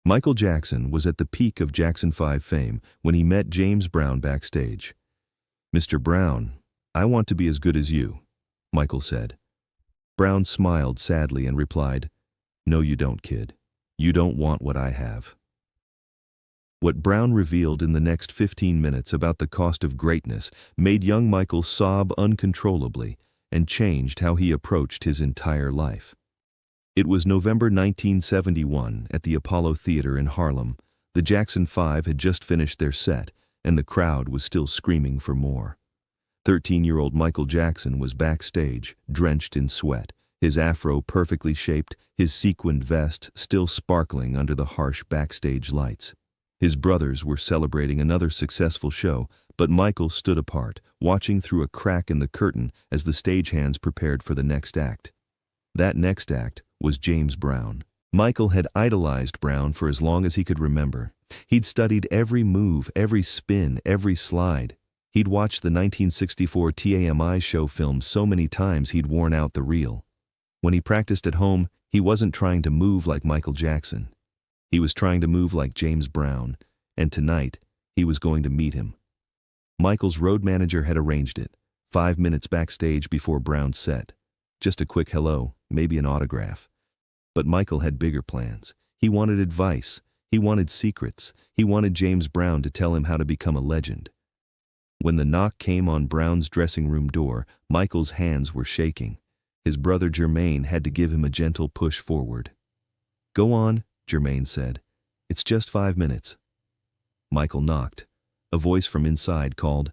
Michael Jackson was at the peak of Jackson 5 fame when he met James Brown backstage. "Mr. Brown, I want to be as good as you," Michael said. Brown smiled sadly and replied, "No, you don't, kid. You don't want what I have." What Brown revealed in the next 15 minutes about the cost of greatness made young Michael sob uncontrollably and changed how he approached his entire life. It was November 1971 at the Apollo Theater in Harlem. The Jackson 5 had just finished their set, and the crowd was still screaming for more. 13-year-old Michael Jackson was backstage, drenched in sweat, his afro perfectly shaped, his sequined vest still sparkling under the harsh backstage lights. His brothers were celebrating another successful show, but Michael stood apart, watching through a crack in the curtain as the stagehands prepared for the next act. That next act was James Brown. Michael had idolized Brown for as long as he could remember. He'd studied every move, every spin, every slide. He'd watched the 1964 TAMI show film so many times he'd worn out the reel. When he practiced at home, he wasn't trying to move like Michael Jackson. He was trying to move like James Brown, and tonight, he was going to meet him. Michael's road manager had arranged it, 5 minutes backstage before Brown's set. Just a quick hello, maybe an autograph. But Michael had bigger plans. He wanted advice. He wanted secrets. He wanted James Brown to tell him how to become a legend. When the knock came on Brown's dressing room door, Michael's hands were shaking. His brother Jermaine had to give him a gentle push forward. "Go on," Jermaine said. "It's just 5 minutes." Michael knocked. A voice from inside called,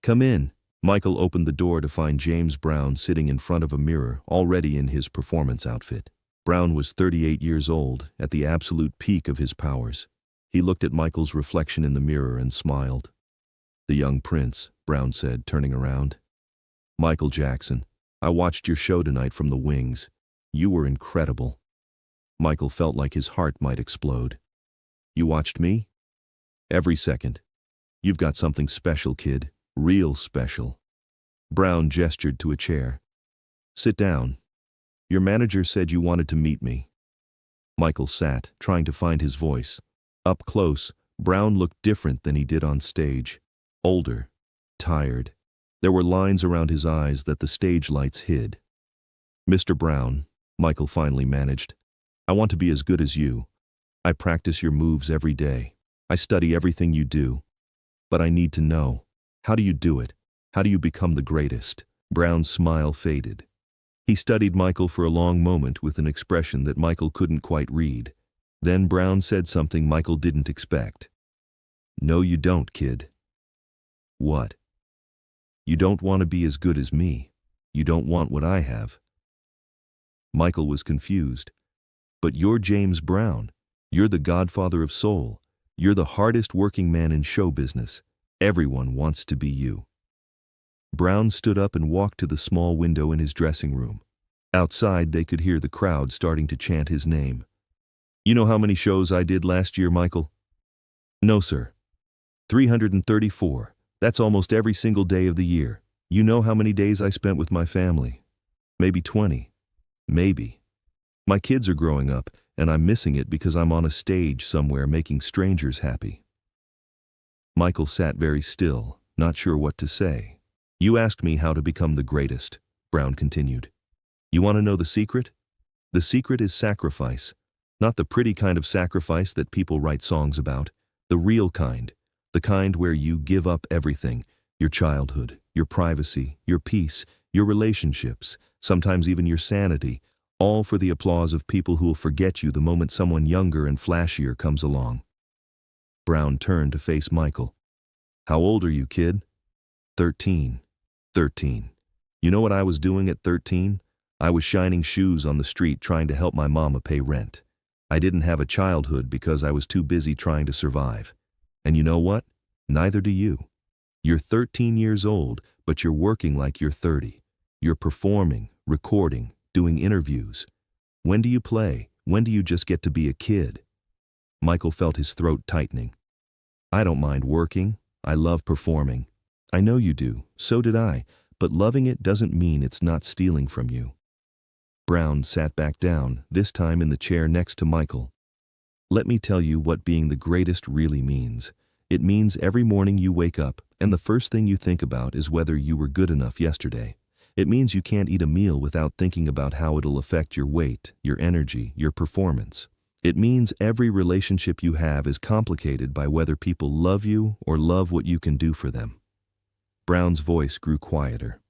"Come in." Michael opened the door to find James Brown sitting in front of a mirror, already in his performance outfit. Brown was 38 years old, at the absolute peak of his powers. He looked at Michael's reflection in the mirror and smiled. "The young prince," Brown said, turning around. "Michael Jackson, I watched your show tonight from the wings. You were incredible." Michael felt like his heart might explode. "You watched me?" "Every second. You've got something special, kid. Real special." Brown gestured to a chair. "Sit down. Your manager said you wanted to meet me." Michael sat, trying to find his voice. Up close, Brown looked different than he did on stage. Older, tired. There were lines around his eyes that the stage lights hid. "Mr. Brown," Michael finally managed, "I want to be as good as you. I practice your moves every day. I study everything you do. But I need to know, how do you do it? How do you become the greatest?" Brown's smile faded. He studied Michael for a long moment with an expression that Michael couldn't quite read. Then Brown said something Michael didn't expect. "No, you don't, kid." "What?" "You don't want to be as good as me. You don't want what I have." Michael was confused. "But you're James Brown. You're the godfather of soul. You're the hardest working man in show business. Everyone wants to be you." Brown stood up and walked to the small window in his dressing room. Outside, they could hear the crowd starting to chant his name. "You know how many shows I did last year, Michael?" "No, sir." 334. That's almost every single day of the year. You know how many days I spent with my family? Maybe 20. Maybe. My kids are growing up, and I'm missing it because I'm on a stage somewhere making strangers happy." Michael sat very still, not sure what to say. "You asked me how to become the greatest," Brown continued. "You want to know the secret? The secret is sacrifice. Not the pretty kind of sacrifice that people write songs about. The real kind. The kind where you give up everything. Your childhood, your privacy, your peace, your relationships, sometimes even your sanity, all for the applause of people who will forget you the moment someone younger and flashier comes along." Brown turned to face Michael. "How old are you, kid?" 13. 13. You know what I was doing at 13? I was shining shoes on the street trying to help my mama pay rent. I didn't have a childhood because I was too busy trying to survive. And you know what? Neither do you. You're 13 years old, but you're working like you're 30. You're performing, recording, doing interviews. When do you play? When do you just get to be a kid? Michael felt his throat tightening. "I don't mind working. I love performing. I know you do, so did I, but loving it doesn't mean it's not stealing from you." Brown sat back down, this time in the chair next to Michael. Let me tell you what being the greatest really means. It means every morning you wake up, and the first thing you think about is whether you were good enough yesterday. It means you can't eat a meal without thinking about how it'll affect your weight, your energy, your performance. It means every relationship you have is complicated by whether people love you or love what you can do for them. Brown's voice grew quieter.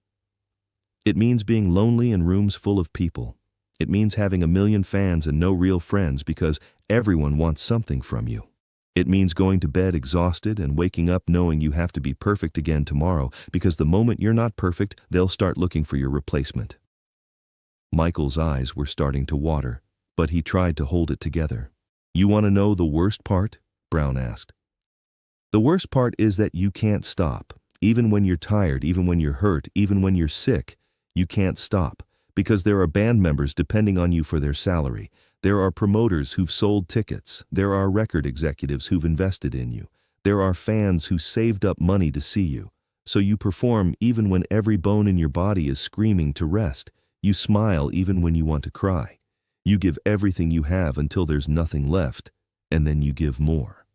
It means being lonely in rooms full of people. It means having a million fans and no real friends because everyone wants something from you. It means going to bed exhausted and waking up knowing you have to be perfect again tomorrow because the moment you're not perfect, they'll start looking for your replacement. Michael's eyes were starting to water, but he tried to hold it together. You want to know the worst part? Brown asked. The worst part is that you can't stop. Even when you're tired, even when you're hurt, even when you're sick, you can't stop. Because there are band members depending on you for their salary. There are promoters who've sold tickets. There are record executives who've invested in you. There are fans who saved up money to see you. So you perform even when every bone in your body is screaming to rest. You smile even when you want to cry. You give everything you have until there's nothing left, and then you give more.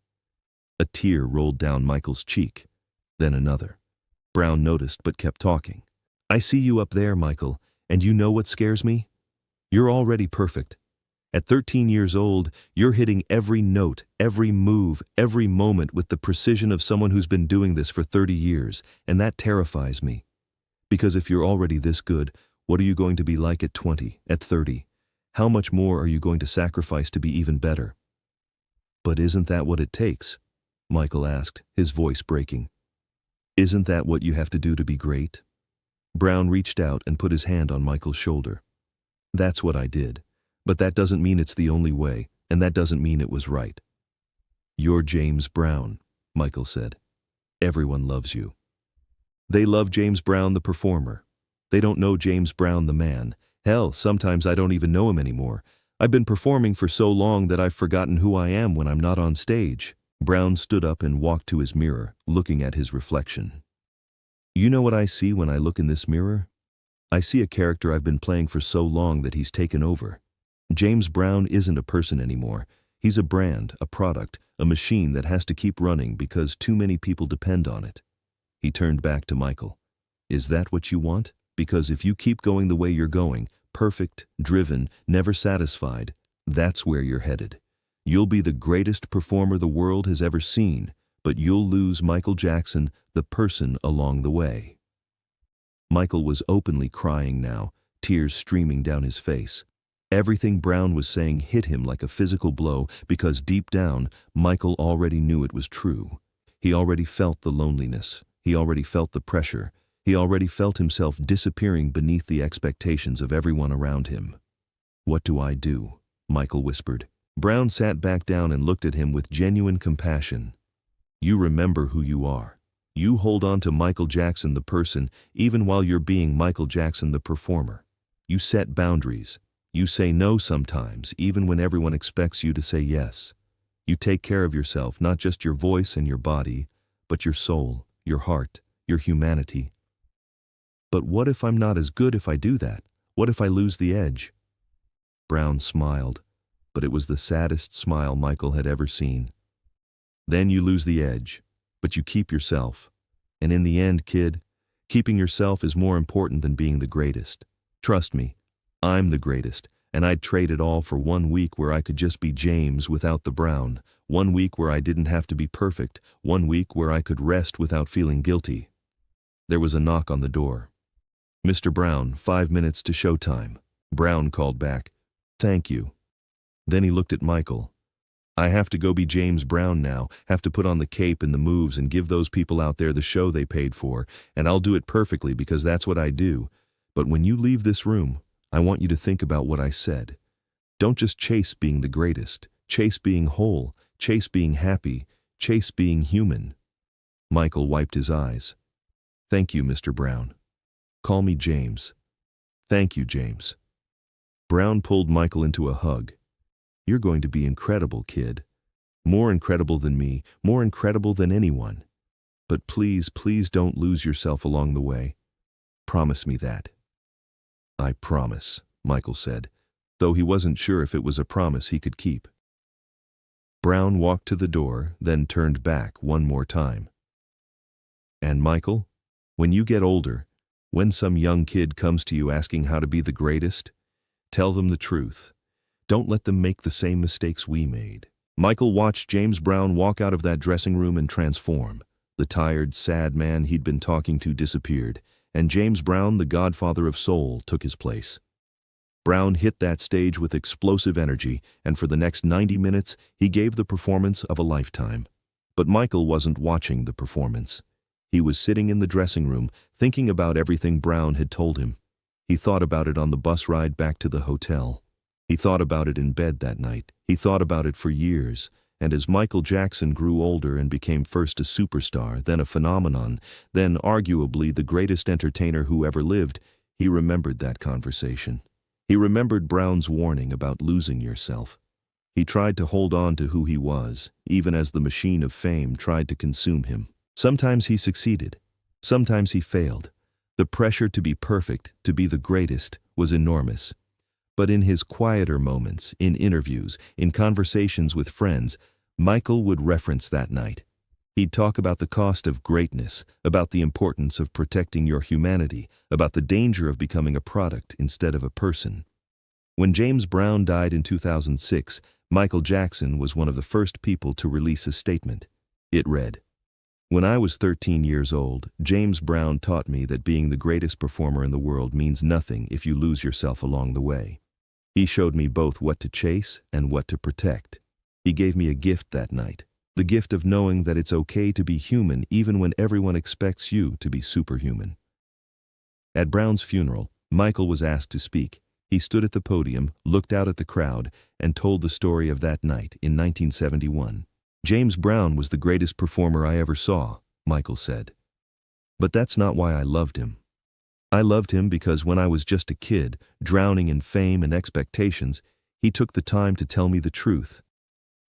A tear rolled down Michael's cheek, then another. Brown noticed but kept talking. I see you up there, Michael. And you know what scares me? You're already perfect. At 13 years old, you're hitting every note, every move, every moment with the precision of someone who's been doing this for 30 years, and that terrifies me. Because if you're already this good, what are you going to be like at 20, at 30? How much more are you going to sacrifice to be even better? But isn't that what it takes? Michael asked, his voice breaking. Isn't that what you have to do to be great? Brown reached out and put his hand on Michael's shoulder. That's what I did. But that doesn't mean it's the only way, and that doesn't mean it was right. You're James Brown, Michael said. Everyone loves you. They love James Brown the performer. They don't know James Brown the man. Hell, sometimes I don't even know him anymore. I've been performing for so long that I've forgotten who I am when I'm not on stage. Brown stood up and walked to his mirror, looking at his reflection. You know what I see when I look in this mirror? I see a character I've been playing for so long that he's taken over. James Brown isn't a person anymore. He's a brand, a product, a machine that has to keep running because too many people depend on it. He turned back to Michael. Is that what you want? Because if you keep going the way you're going, perfect, driven, never satisfied, that's where you're headed. You'll be the greatest performer the world has ever seen, but you'll lose Michael Jackson, the person, along the way. Michael was openly crying now, tears streaming down his face. Everything Brown was saying hit him like a physical blow because deep down, Michael already knew it was true. He already felt the loneliness. He already felt the pressure. He already felt himself disappearing beneath the expectations of everyone around him. What do I do? Michael whispered. Brown sat back down and looked at him with genuine compassion. You remember who you are. You hold on to Michael Jackson the person, even while you're being Michael Jackson the performer. You set boundaries. You say no sometimes, even when everyone expects you to say yes. You take care of yourself, not just your voice and your body, but your soul, your heart, your humanity. But what if I'm not as good if I do that? What if I lose the edge? Brown smiled, but it was the saddest smile Michael had ever seen. Then you lose the edge, but you keep yourself. And in the end, kid, keeping yourself is more important than being the greatest. Trust me, I'm the greatest, and I'd trade it all for 1 week where I could just be James without the Brown, 1 week where I didn't have to be perfect, 1 week where I could rest without feeling guilty. There was a knock on the door. Mr. Brown, 5 minutes to showtime. Brown called back, Thank you. Then he looked at Michael. I have to go be James Brown now, have to put on the cape and the moves and give those people out there the show they paid for, and I'll do it perfectly because that's what I do. But when you leave this room, I want you to think about what I said. Don't just chase being the greatest. Chase being whole. Chase being happy. Chase being human. Michael wiped his eyes. Thank you, Mr. Brown. Call me James. Thank you, James. Brown pulled Michael into a hug. You're going to be incredible, kid. More incredible than me, more incredible than anyone. But please, please don't lose yourself along the way. Promise me that. I promise, Michael said, though he wasn't sure if it was a promise he could keep. Brown walked to the door, then turned back one more time. "And Michael, when you get older, when some young kid comes to you asking how to be the greatest, tell them the truth. Don't let them make the same mistakes we made." Michael watched James Brown walk out of that dressing room and transform. The tired, sad man he'd been talking to disappeared, and James Brown, the godfather of soul, took his place. Brown hit that stage with explosive energy, and for the next 90 minutes, he gave the performance of a lifetime. But Michael wasn't watching the performance. He was sitting in the dressing room, thinking about everything Brown had told him. He thought about it on the bus ride back to the hotel. He thought about it in bed that night. He thought about it for years. And as Michael Jackson grew older and became first a superstar, then a phenomenon, then arguably the greatest entertainer who ever lived, he remembered that conversation. He remembered Brown's warning about losing yourself. He tried to hold on to who he was, even as the machine of fame tried to consume him. Sometimes he succeeded. Sometimes he failed. The pressure to be perfect, to be the greatest, was enormous. But in his quieter moments, in interviews, in conversations with friends, Michael would reference that night. He'd talk about the cost of greatness, about the importance of protecting your humanity, about the danger of becoming a product instead of a person. When James Brown died in 2006, Michael Jackson was one of the first people to release a statement. It read, "When I was 13 years old, James Brown taught me that being the greatest performer in the world means nothing if you lose yourself along the way. He showed me both what to chase and what to protect. He gave me a gift that night. The gift of knowing that it's okay to be human even when everyone expects you to be superhuman." At Brown's funeral, Michael was asked to speak. He stood at the podium, looked out at the crowd, and told the story of that night in 1971. "James Brown was the greatest performer I ever saw," Michael said. "But that's not why I loved him. I loved him because when I was just a kid, drowning in fame and expectations, he took the time to tell me the truth.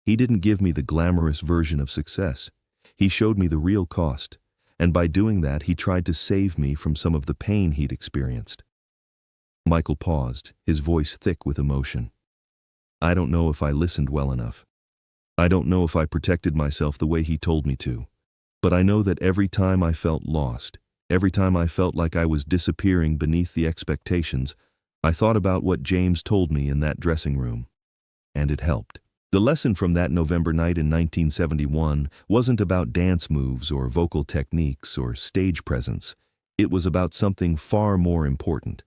He didn't give me the glamorous version of success. He showed me the real cost, and by doing that he tried to save me from some of the pain he'd experienced." Michael paused, his voice thick with emotion. "I don't know if I listened well enough. I don't know if I protected myself the way he told me to. But I know that every time I felt lost, every time I felt like I was disappearing beneath the expectations, I thought about what James told me in that dressing room. And it helped." The lesson from that November night in 1971 wasn't about dance moves or vocal techniques or stage presence. It was about something far more important.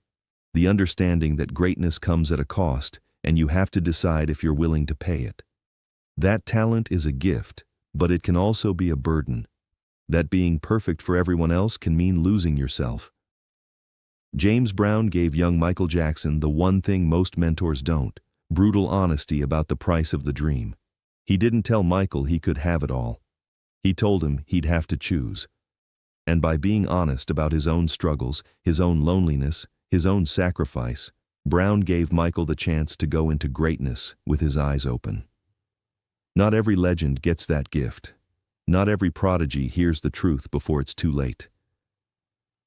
The understanding that greatness comes at a cost, and you have to decide if you're willing to pay it. That talent is a gift, but it can also be a burden. That being perfect for everyone else can mean losing yourself. James Brown gave young Michael Jackson the one thing most mentors don't: brutal honesty about the price of the dream. He didn't tell Michael he could have it all. He told him he'd have to choose. And by being honest about his own struggles, his own loneliness, his own sacrifice, Brown gave Michael the chance to go into greatness with his eyes open. Not every legend gets that gift. Not every prodigy hears the truth before it's too late.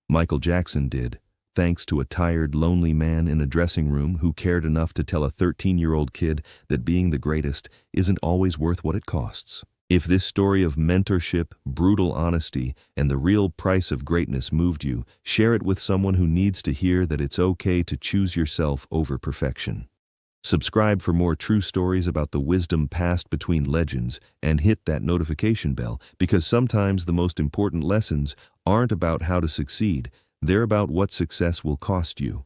Michael Jackson did, thanks to a tired, lonely man in a dressing room who cared enough to tell a 13-year-old kid that being the greatest isn't always worth what it costs. If this story of mentorship, brutal honesty, and the real price of greatness moved you, share it with someone who needs to hear that it's okay to choose yourself over perfection. Subscribe for more true stories about the wisdom passed between legends, and hit that notification bell, because sometimes the most important lessons aren't about how to succeed. They're about what success will cost you.